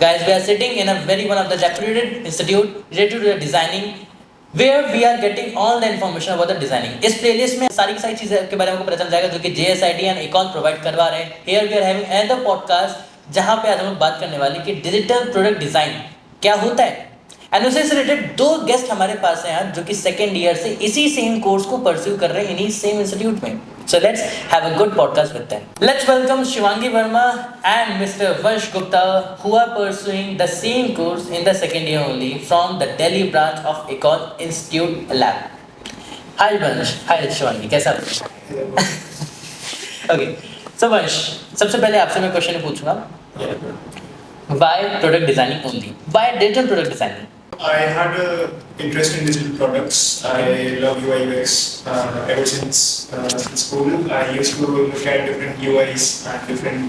Guys, we are sitting in a very one of the reputed institute related to the designing, where we are getting all the information about the designing. इस playlist में सारी की सारी चीज़ें के बारे में आपको पता चल जाएगा जो कि JSIT and Econ provide करवा रहे हैं. Here we are having another podcast जहाँ पे आज हम लोग बात करने वाले कि डिजिटल प्रोडक्ट डिजाइन क्या होता है. एंड उससे रिलेटेड दो गेस्ट हमारे पास हैं आज जो कि सेकेंड ईयर से इसी सेम कोर्स को परस्यू कर रहे हैं इन्हीं सेम इंस्टीट्यूट में. So let's have a good podcast with them. Let's welcome Shivangi Verma and Mr. Vansh Gupta who are pursuing the same course in the second year only from the Delhi branch of Econ Institute Lab. Hi Vansh, hi Shivangi, कैसा आप? Okay, so Vansh, सबसे पहले आपसे मैं question पूछूंगा. Why product designing only? Why digital product designing? I had an interest in digital products. I love UI UX ever since school. I used to look at different UIs and different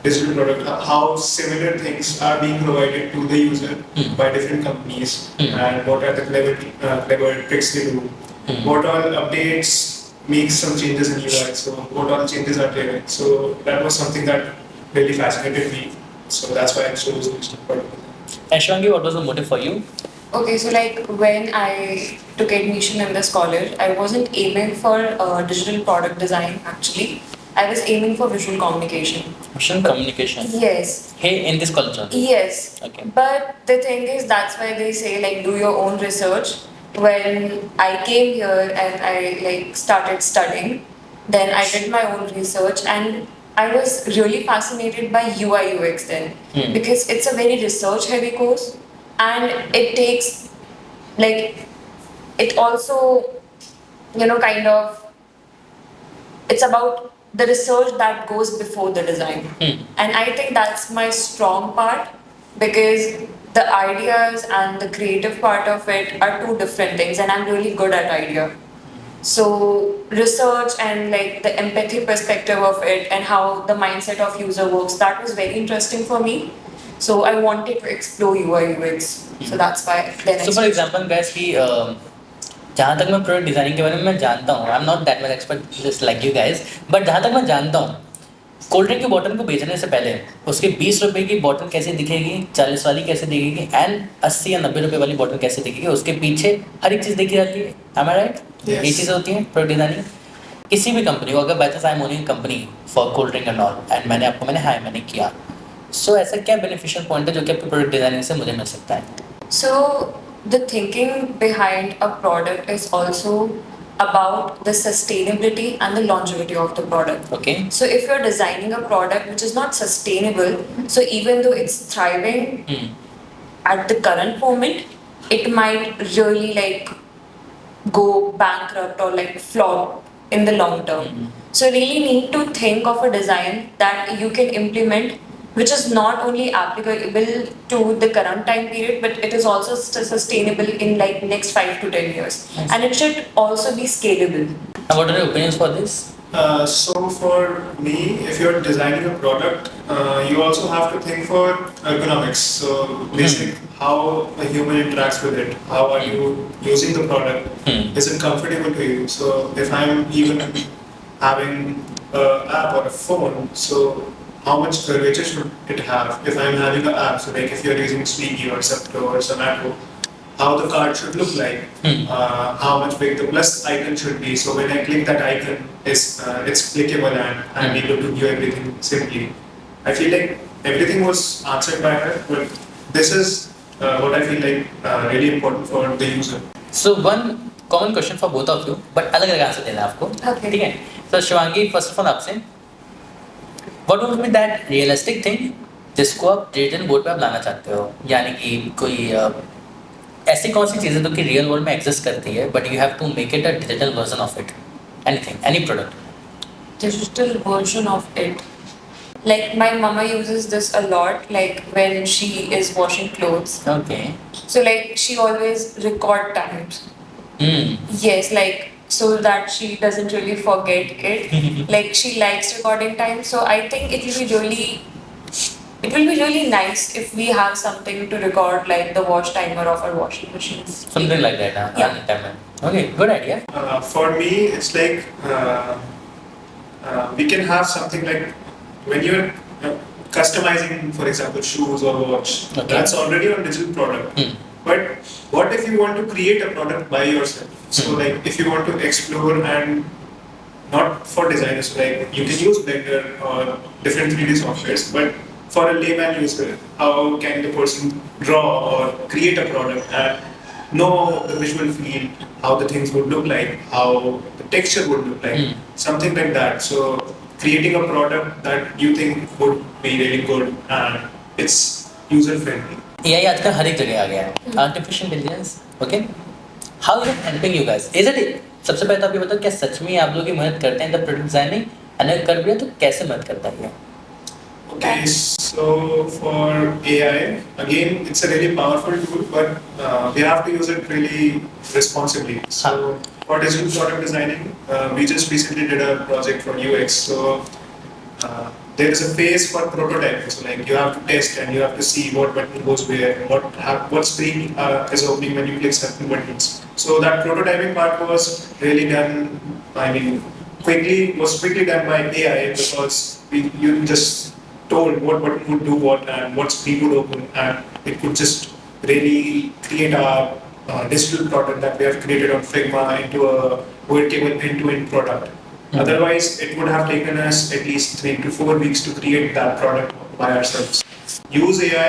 digital products, how similar things are being provided to the user by different companies, and what are the clever tricks they do. What all updates make some changes in UI. So what all changes are there. So that was something that really fascinated me. So that's why I chose digital product. And Shivangi, what was the motive for you? Okay, so like when I took admission in this college, I wasn't aiming for digital product design actually. I was aiming for visual communication. Visual communication? Yes. Hey, in this college only? Yes. Okay. But the thing is, that's why they say like do your own research. When I came here and I like started studying, then I did my own research and I was really fascinated by UI UX then because it's a very research heavy course. And it takes, like, it also, kind of, it's about the research that goes before the design. And I think that's my strong part because the ideas and the creative part of it are two different things, and I'm really good at idea. So research and like the empathy perspective of it and how the mindset of user works, that was very interesting for me. So I wanted to explore UI UX. So that's why then So for example guys कि जहाँ तक मैं product designing के बारे में मैं जानता हूँ, I am not that much expert just like you guys, but जहाँ तक मैं जानता हूँ कोल्ड ड्रिंक की बॉटल को बेचने से पहले उसके 20 रुपए की बॉटल कैसे दिखेगी, 40 वाली कैसे दिखेगी एंड 80 या 90 रुपए वाली बॉटल कैसे दिखेगी, उसके पीछे हर एक चीज़ देखी जाती है. एम आई राइट? ये चीज़ें होती हैं प्रोडक्ट डिजाइनिंग. किसी भी कंपनी को अगर by chance I am owning company for cold drink and all and मैंने किया, सो ऐसा क्या बेनिफिशियल पॉइंट है जो कि आपके प्रोडक्ट डिजाइनिंग से मुझे मिल सकता है? So the thinking behind a product is also about the sustainability and the longevity of the product. Okay. So if you're designing a product which is not sustainable, so even though it's thriving at the current moment, it might really like go bankrupt or like flop in the long term. So you really need to think of a design that you can implement which is not only applicable to the current time period, but it is also sustainable in like next 5 to 10 years. Yes. And it should also be scalable. And what are your opinions for this? So for me, if you're designing a product, you also have to think for ergonomics. So basic, how a human interacts with it. How are you using the product? Is it comfortable to you? So if I'm even having an app or a phone, so how much curvature should it have? If I'm having an app, so like if you're using Swiggy or Zepto or Zomato, how the card should look like, how much big the plus icon should be. So when I click that icon, it's clickable and I'm able to view everything simply. I feel like everything was answered by her, but this is what I feel like really important for the user. So one common question for both of you, but अलग अलग answer देना आपको. Okay. ठीक है. So Shivangi, first of all आपसे What would be that realistic thing जिसको आप digital board पे आप लाना चाहते हो, यानी कि कोई ऐसी कौन सी चीज़ें जो कि रियल वर्ल्ड में एग्जिस्ट करती है but you have to make it a digital version of it, anything, any product. Digital version of it. Like my mama uses this a lot, like when she is washing clothes. Okay. So like she always record times. Yes, like so that she doesn't really forget it. Like she likes recording time, so I think it will be really nice if we have something to record like the wash timer of our washing machines. Something like that, huh? Yeah. Okay, good idea. For me, it's like we can have something like when you're customizing, for example, shoes or watch. Okay. That's already a digital product. But what if you want to create a product by yourself? So like if you want to explore and not for designers, like you can use Blender or different 3D softwares, but for a layman user, how can the person draw or create a product and know the visual feel, how the things would look like, how the texture would look like, something like that. So creating a product that you think would be really good and it's user friendly. AI आजकल हर एक जगह आ गया है. Artificial intelligence, okay. How is it helping you guys? Is it, सबसे पहले तो आप ये बताओ, क्या सच में आप लोग की मदद करते हैं द प्रोडक्ट डिजाइनिंग? अगर कर भी है तो कैसे मदद करता है? Okay, so for AI, again, it's a really powerful tool, but we have to use it really responsibly. So for digital product designing, we just recently did a project for UX. So there is a phase for prototyping. So like you have to test and you have to see what button goes where, what screen is opening when you click certain buttons. So that prototyping part was really done. I mean, quickly done by AI because you just told what button would do what and what screen would open, and it could just really create a digital product that we have created on Figma into a workable end-to-end product. Otherwise, it would have taken us at least 3 to 4 weeks to create that product by ourselves. Use AI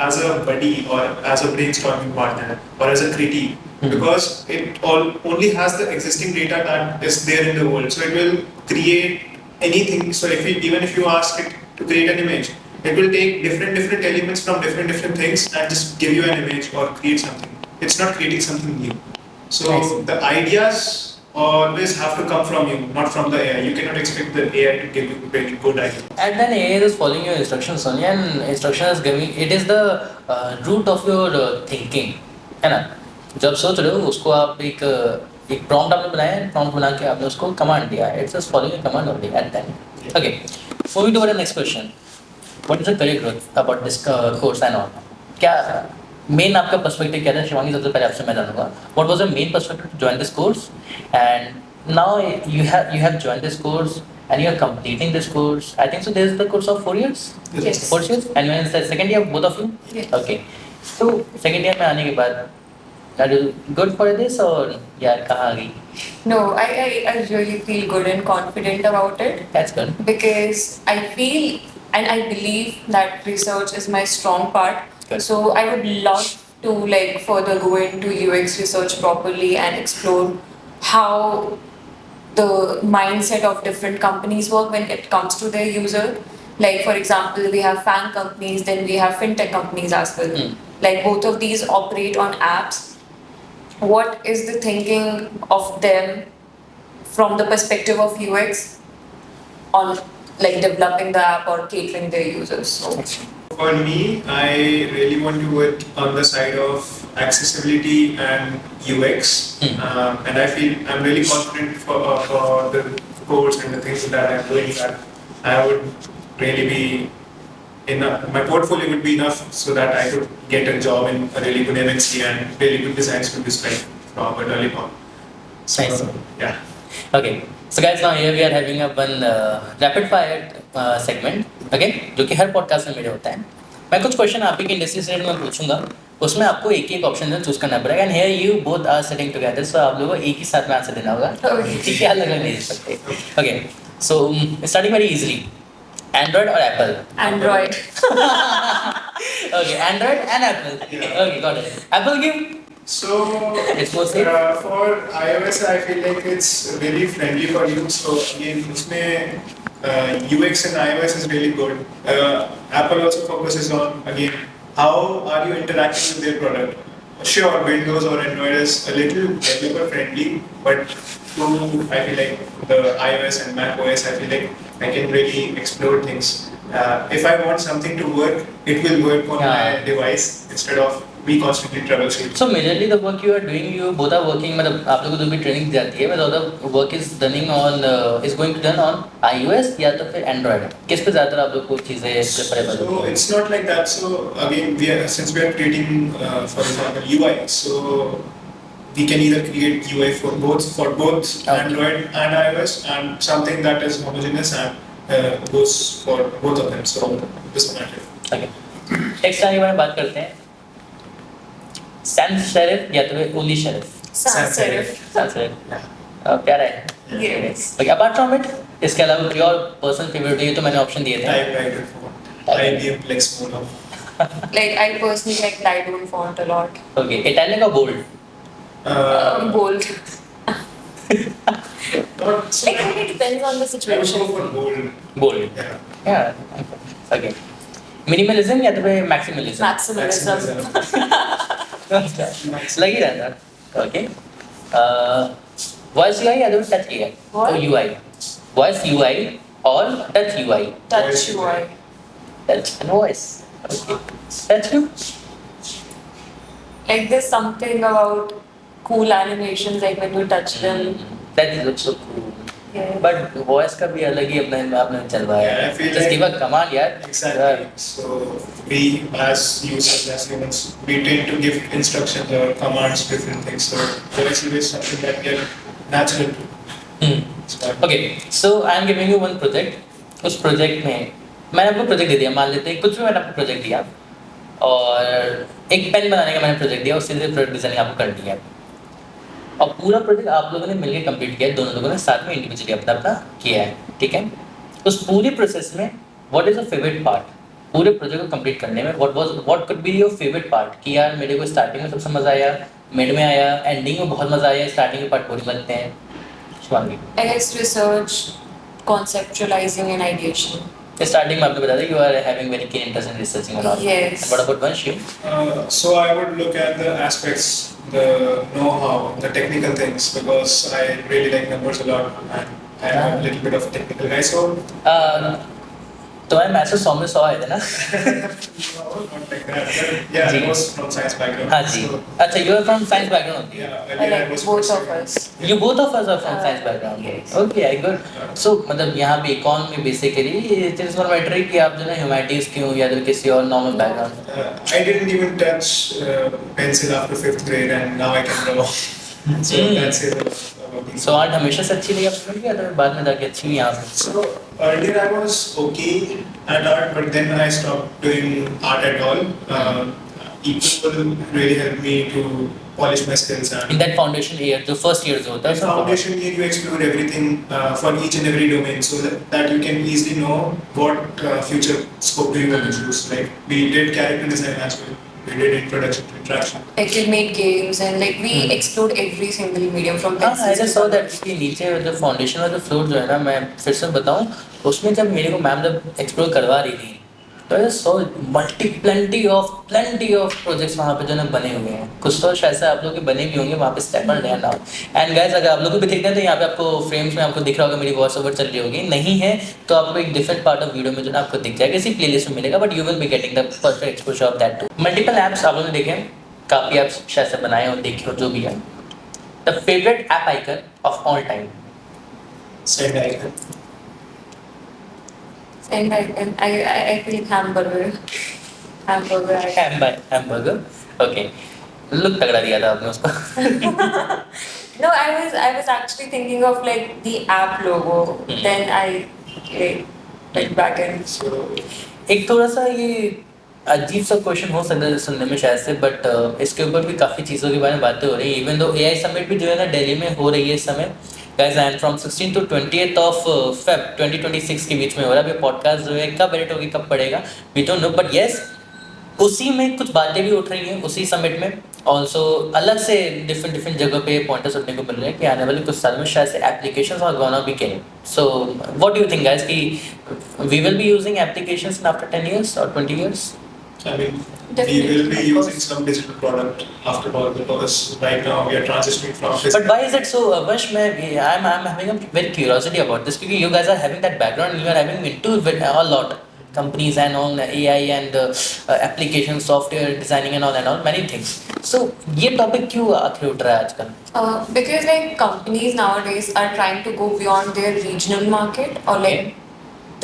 as a buddy or as a brainstorming partner or as a critique because it only has the existing data that is there in the world. So it will create anything. So even if you ask it to create an image, it will take different elements from different things and just give you an image or create something. It's not creating something new. So the ideas always have to come from you, not from the AI. You cannot expect the AI to give you very good ideas. And then AI is following your instructions only, and instruction is giving. It is the root of your thinking, है ना? जब सोच रहे हो उसको आप एक prompt आपने बनाया, prompt बना के आपने उसको command दिया. It's just following a command only at that. Okay. Moving to the next question. What is the career growth about this course and all? क्या मेन आपका पर्सपेक्टिव क्या था? शिवांगी, सबसे पहले आपसे मैं जानूंगा. What was your main perspective to join this course? And now you have joined this course and you are completing this course. I think so. There is the course of 4 years. Yes. 4 years. And when is the second year, both of you? Yes. Okay. So second year में आने के बाद, are you good for this or यार कहाँ आ गई? No, I really feel good and confident about it That's good. because I feel and I believe that research is my strong part. Good. So I would love to like further go into UX research properly and explore how the mindset of different companies work when it comes to their user. Like for example, we have FAANG companies, then we have fintech companies as well. Like both of these operate on apps. What is the thinking of them from the perspective of UX on like developing the app or catering their users? So For me, I really want to work on the side of accessibility and UX, and I feel I'm really confident for the course and the things that I'm doing that I would really be enough. My portfolio would be enough so that I could get a job in a really good MNC and really good design studios like Robert Earlycom. Nice. Yeah. Okay. So guys, now here we are having a one rapid fire segment. Okay, जो कि हर podcast में मेरे होता है. मैं कुछ question आप ही के इंडस्ट्री से मैं पूछूंगा, उसमें आपको एक ही ऑप्शन से चूज करना पड़ेगा. And here you both are sitting together, so आप लोगों को एक ही साथ में आंसर देना होगा. ठीक है, अलग अलग नहीं दे सकते. Okay, so starting very easily. Android और Apple? Android. Okay, Android and Apple. Okay, got it. Apple give. So It's mostly- for iOS, I feel like it's really friendly for you. So again, उसमें UX in iOS is really good. Apple also focuses on again how are you interacting with their product. Sure, Windows or Android is a little developer friendly, but I feel like the iOS and Mac OS, I feel like I can really explore things. If I want something to work, it will work on my device instead of me constantly troubleshooting. So majorly the work you are doing, you both are working, मतलब आप लोगों को जो भी training दी जाती है, मतलब the work is running on is going to done on iOS या तो फिर Android. किस पे ज़्यादातर आप लोग को चीज़ें preferable So होती हैं? it's not like that. So again, since we are creating, for example, UI, so we can either create UI for both Okay. Android and iOS, and something that is homogeneous and goes for both of them. So this matter. Okay text के बारे में बात करते हैं. Sense serif या तो ओली serif. Sans serif. Sans serif प्यारा है. Yes. Okay apart from it इसके अलावा कोई और पर्सनल फेवरेट है? ये तो मैंने ऑप्शन दिए थे. Typewriter font. IBM Plex Mono. Like I personally like Lightroom font a lot. Okay Italian का bold. Bold. Not so. Like it depends on the I would situation. go for bold. Bold. Yeah. या okay minimalism या तो मैक्सिमलिज्म. Maximalism. लगी रहता. Okay voice UI या तो touch UI. What? UI voice UI और touch UI. Touch UI. Touch and voice. Okay touch you. Like there's something about cool animations like when you touch them. That is looks so cool. Yeah. But voice का भी अलग ही अपना आपने चलवाया Yeah, I है. feel just like- give a command यार. Exactly. So we as users, as humans, we tend to give instructions or commands, different things. So voice is something that we are natural to. start. Okay so I am giving you one project. उस project में मैंने आपको project दे दिया. मान लेते हैं कुछ भी मैंने आपको प्रोजेक्ट दिया और एक पेन बनाने का मैंने प्रोजेक्ट दिया. उससे प्रोडक्ट डिजाइनिंग आपको करनी है और पूरा प्रोजेक्ट आप लोगों ने मिलकर कंप्लीट किया है. दोनों लोगों ने साथ में इंडिविजुअली अपना अपना किया है. ठीक है. उस पूरे प्रोसेस में what is your favourite part? पूरे प्रोजेक्ट को कंप्लीट करने में what could be your favourite part? कि यार मेरे को स्टार्टिंग में सबसे मजा आया, मिड में आया, एंडिंग में बहुत मजा आया, स्टार्टिंग के पार्ट बोरिंग लगते हैं. Shivangi I guess research, conceptualizing and ideation. Starting में आपने बताया था you are having very keen interest in researching and all. Yes. What about Vansh you? So I would look at the aspects, the know-how, the technical things, because I really like numbers a lot and I am a little bit of a technical guy. So तुम्हारे maths में 100 में 100 आए थे ना? not like that. But yeah, ji. I was from science background. हाँ जी. So, अच्छा you are from science background. yeah, I earlier I like was both from of us. You both of us are from science background. Yes. Okay, good. So मतलब यहाँ पे econ में basically it is not matter कि आप जो है humanities क्यों या तो किसी और normal background. I didn't even touch pencil after 5th grade and now I can draw. So that's it about me. So art हमेशा से अच्छी लगी आपको या तो बाद में जाके अच्छी हुई यहाँ पे? So earlier I was okay at art, but then I stopped doing art at all. People really helped me to polish my skills In and that foundation year जो first year जो होता है in foundation year you explore everything for each and every domain so that you can easily know what future scope do you want to choose. Like we did character design as well. We did introduction to interaction. Like we made games and like we explored every single medium from हाँ pencils I just to saw that कि नीचे जो foundation वाला जो floor जो है ना मैं फिर से बताऊँ उसमें जब मेरे को मैम जब explore करवा रही थी तो I saw plenty of projects वहाँ पे जो ना बने हुए हैं. कुछ तो शायद से आप लोग के बने भी होंगे वहाँ पे step and learn now. And guys अगर आप लोगों को भी देखना है तो यहाँ पे आपको frames में आपको दिख रहा होगा मेरी voice over चल रही होगी. नहीं है तो आपको एक different part of video में जो ना आपको दिख जाएगा इसी playlist में मिलेगा. But you will be getting the perfect exposure of that too. Multiple apps आप लोगों ने देखे हैं, काफ़ी apps शायद से बनाए हो देखे हो जो भी है. The favorite app icon of all time. Send icon. and I feel hamburger. Hamburger. Okay. Look तगड़ा दिया था आपने उसको. No, I was actually thinking of like the app logo. Then I went back and So एक थोड़ा सा ये अजीब सा क्वेश्चन हो सकता है सुनने में शायद से बट इसके ऊपर भी काफ़ी चीज़ों के बारे में बातें हो रही हैं. इवन दो AI समिट भी जो है ना दिल्ली में हो रही है इस समय. Guys and from 16 to 20th of Feb 2026 के बीच में हो रहा है. अभी पॉडकास्ट जो है कब एडिट होगी कब पड़ेगा we don't know but yes उसी में कुछ बातें भी उठ रही हैं उसी समिट में. ऑल्सो अलग से डिफरेंट जगह पे पॉइंटर सुनने को मिल रहे हैं कि आने वाले कुछ साल में शायद से applications are gonna be came. So what do you think guys कि we will be using applications in after 10 years or 20 years? I mean, Definitely, we will be of using course. some digital product after all because right now we are transitioning from physical. But why is it so? Vansh, I'm having a very curiosity about this because you guys are having that background and you are having into it a lot. Companies and all AI and application software designing and all many things. So ये topic क्यों आखिर उठ रहा है आजकल? because like companies nowadays are trying to go beyond their regional market or like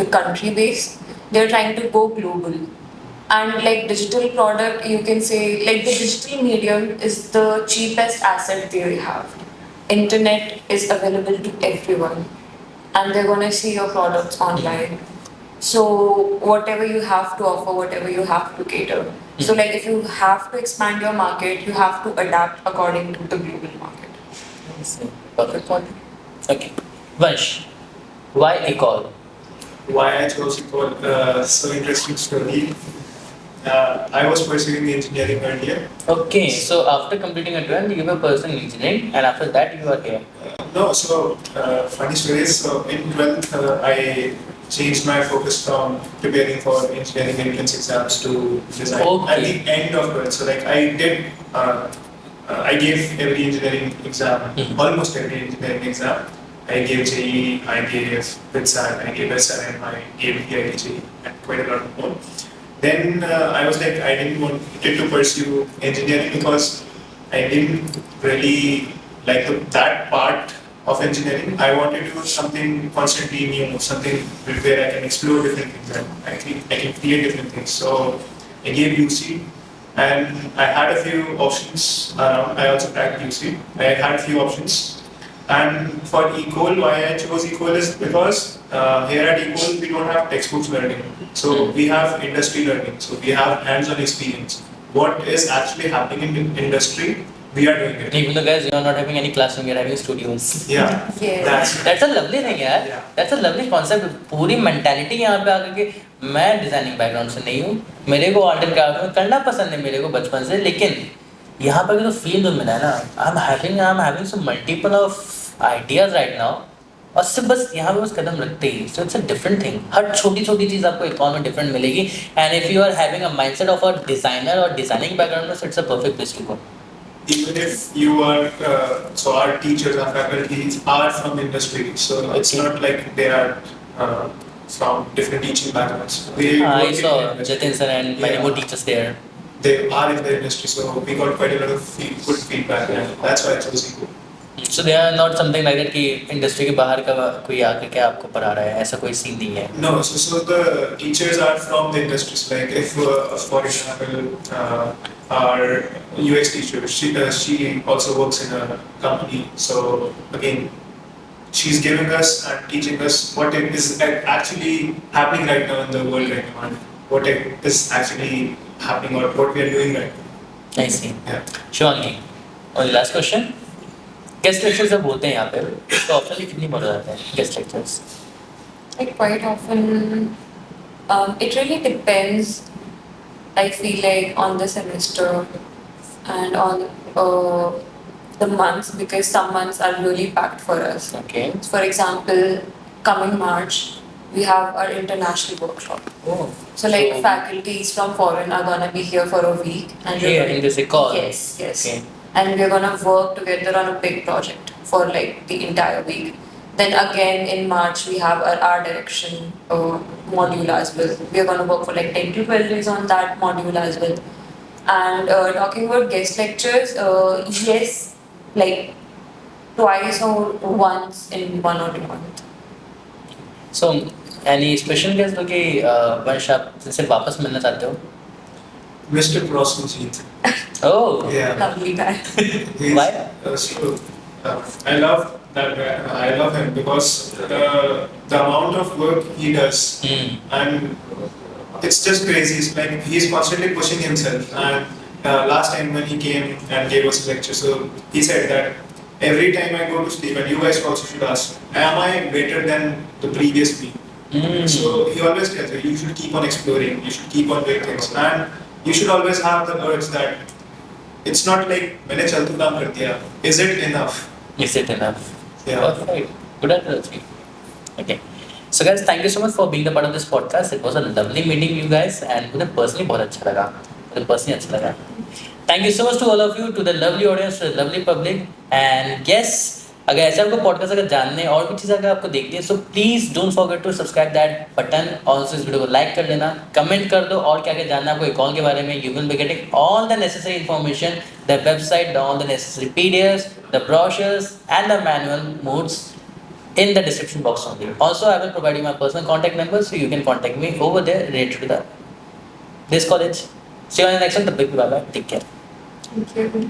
the country base. They're trying to go global. And like digital product, you can say like the digital medium is the cheapest asset they have. Internet is available to everyone. and they're gonna see your products online. So whatever you have to offer, whatever you have to cater. So like if you have to expand your market, you have to adapt according to the global market. Perfect point. Okay. Vansh, why Ecole? Why I chose Ecole? So interesting story. I was pursuing engineering earlier. Okay, so after completing a 12, you were pursuing engineering, and after that, you are here. No, so funny story is, so in 12th, I changed my focus from preparing for engineering entrance exams to design. Okay. At the end of 12th, so like I did, I gave every engineering exam, Mhm. almost every engineering exam. I gave JEE, I gave BITSAT, I gave SRM, I gave EIT, and quite a lot more. Then I was like, I didn't wanted to pursue engineering because I didn't really like that part of engineering. I wanted to do something constantly new, something where I can explore different things and I can create different things. So I gave UC and I had a few options around. I also cracked UC. I had a few options. And for Ecole, why I chose Ecole is because here at Ecole we don't have textbooks learning. So we have industry learning. So we have hands-on experience. What is actually happening in the industry, we are doing it. Even though, guys, you are not having any classroom, you are having studios. Yeah. Yes. That's a lovely thing, यार. Yeah. That's a lovely concept. पूरी mentality यहाँ पे आकर के मैं designing background से नहीं हूँ. मेरे को आर्ट एंड क्राफ्ट में करना पसंद है मेरे को बचपन से, लेकिन यहाँ पर जो फील्ड मिला है ना, I'm having some multiple of ideas right now. और सिर्फ बस यहाँ पे बस कदम रखते ही, so it's a different thing. हर छोटी छोटी चीज़ आपको इकॉन में डिफरेंट मिलेगी. And if you are having a mindset of a designer or designing background, so it's a perfect place to go. Even if you are, so our teachers, our faculties are from industry, so it's Okay. not like they are from different teaching backgrounds. They I work in saw the industry. Jatin sir and many Yeah. more teachers there. They are in the industry, so we got quite a lot of good feedback, and that's why I chose Ecole. So they are not something like that कि industry के बाहर का कोई आकर के आपको पढ़ा रहा है, ऐसा कोई सीन नहीं है. No, so the teachers are from the industries. Like if, for example, our UX teacher, she also works in a company. So again, she's giving us and teaching us what is actually happening right now in the world right now, and what is actually happening or what we are doing right now. I see. Yeah. Shivangi, और last question, guest lecture जब बोलते हैं यहाँ पे, तो optionally कितनी बार जाते हैं guest lectures? Like quite often, it really depends. I feel like on the semester and on the months, because some months are really packed for us. Okay. For example, coming March, we have our international workshop. Oh. So like faculties from foreign are gonna be here for a week, and we're Here gonna- in this Ecole. Yes, yes. Okay. And we're gonna work together on a big project for like the entire week. Then again in March we have our art direction module as well. We're gonna work for like 10 to 12 days on that module as well. And talking about guest lectures, yes, like twice or once in 1 or 2 months. So any special guest जो कि वंश आप जिनसे वापस मिलना चाहते हो? Mr. Prosenjit. Oh. Yeah. Lovely guy. He's, Why? So, I love that guy. I love him because the amount of work he does, Hmm. and it's just crazy. It's like he's constantly pushing himself. And last time when he came and gave us a lecture, so he said that every time I go to sleep, and you guys also should ask, am I better than the previous me? Hmm. So he always tells you should keep on exploring, you should keep on doing things, and you should always have the urge that it's not like मैंने चलतू काम कर दिया. Is it enough? Is it enough? Yeah. Perfect. Good answer. Okay. So guys, thank you so much for being the part of this podcast. It was a lovely meeting you guys, and मुझे personally बहुत अच्छा लगा. मुझे personally अच्छा लगा. Thank you so much to all of you, to the lovely audience, to the lovely public, and yes, अगर ऐसे आपको पॉडकास्ट अगर जानने और भी चीज़ अगर आपको देखनी है, so please don't forget to subscribe that button. Also इस वीडियो को लाइक कर लेना, कमेंट कर दो, और क्या क्या जानना है आपको Ecole के बारे में. You will be getting all the necessary information, the website, all the necessary PDFs, the brochures and the manual modes in the description box only. Also, I will provide you my personal contact number, so you can contact me over there related to this college. See you on the next one. Bye bye. Take care. Thank you.